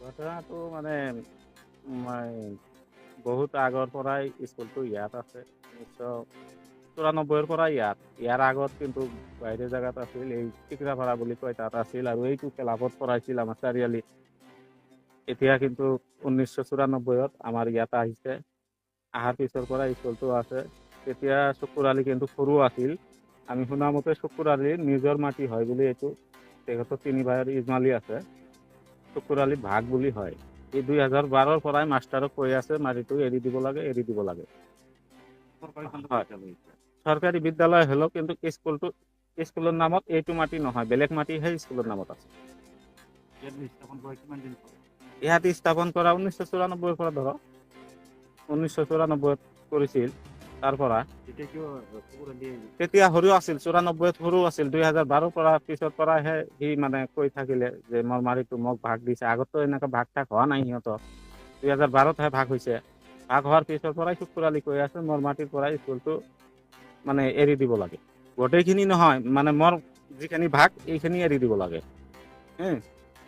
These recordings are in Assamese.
ঘটনাটো মানে মই বহুত আগৰ পৰাই স্কুলটো ইয়াত আছে 1994 পৰা ইয়াৰ আগত কিন্তু বাহিৰৰ জেগাত আছিল এই টিকৰাপাৰা বুলি কয় তাত আছিল আৰু এইটো ক্লাবত পঢ়াইছিল আমাৰ চাৰিআলিত এতিয়া কিন্তু 1994ত আমাৰ ইয়াত আহিছে অহাৰ পিছৰ পৰা স্কুলটো আছে তেতিয়া চকুৰ আলি কিন্তু সৰু আছিল আমি শুনামতে চকুৰ আলি নিজৰ মাটি হয় বুলি এইটো তেখেতৰ 3 ভাইৰ ইজমালি আছে চকুৰ আলি ভাগ বুলি হয় এই 2012ৰ পৰাই মাষ্টাৰক কৈ আছে মাটিটো এৰি দিব লাগে চৰকাৰী বিদ্যালয় হলেও কিন্তু স্কুলৰ নামত এইটো মাটি নহয় বেলেগ মাটিহে স্কুলৰ নামত আছে ইয়াত স্থাপন কৰা 1994 পৰা ধৰক 1994 কৰিছিল তাৰ পৰা তেতিয়া সৰু আছিল 94ত সৰু আছিল 2012 পৰা পিছৰ পৰাহে সি মানে কৈ থাকিলে যে মোৰ মাটিটো মোক ভাগ দিছে আগতো এনেকৈ ভাগ ঠাক হোৱা নাই সিহঁতৰ 2012তহে ভাগ হৈছে ভাগ হোৱাৰ পিছৰ পৰাই চকুৰ আলি কৈ আছে মোৰ মাটিৰ পৰা স্কুলটো মানে এৰি দিব লাগে গোটেইখিনি নহয় মানে মোৰ যিখিনি ভাগ এইখিনি এৰি দিব লাগে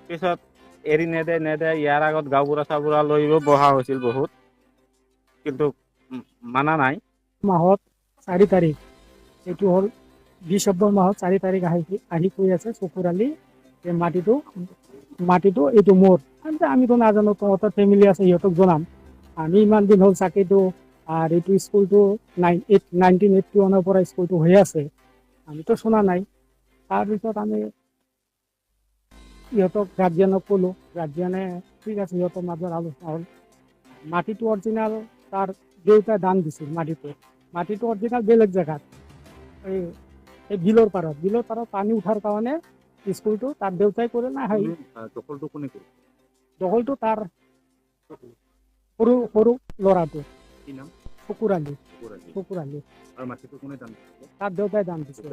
পিছত এৰি নেদে ইয়াৰ আগত গাঁওবুঢ়া চাবুঢ়া লৈও বহা হৈছিল বহুত কিন্তু মানা নাই মাহত 4 তাৰিখ এইটো হ'ল ডিচেম্বৰ মাহত 4 তাৰিখ আহি কৈ আছে চকুৰ আলি এই মাটিটো এইটো মোৰ আমিতো নাজানো তহঁতৰ ফেমিলি আছে সিহঁতক জনাম আমি ইমান দিন হ'ল চাকিটো আৰু এইটো স্কুলটো 1981ৰ পৰা স্কুলটো হৈ আছে আমিতো শুনা নাই তাৰপিছত আমি ইহঁতক গাৰ্জিয়ানক ক'লো গাৰ্জিয়ানে ঠিক আছে সিহঁতৰ মাজত আলোচনা হ'ল মাটিটো অৰিজিনেল তাৰ দেউতাই দান দিছিল মাটিটো অৰিজিনেল বেলেগ জেগাত এই বিলৰ পাৰত পানী উঠাৰ কাৰণে স্কুলটো তাৰ দেউতাই কৰে না দখলটো তাৰ সৰু ল'ৰাটো চকুৰ আলি তাৰ দেউতাই দান দিছিল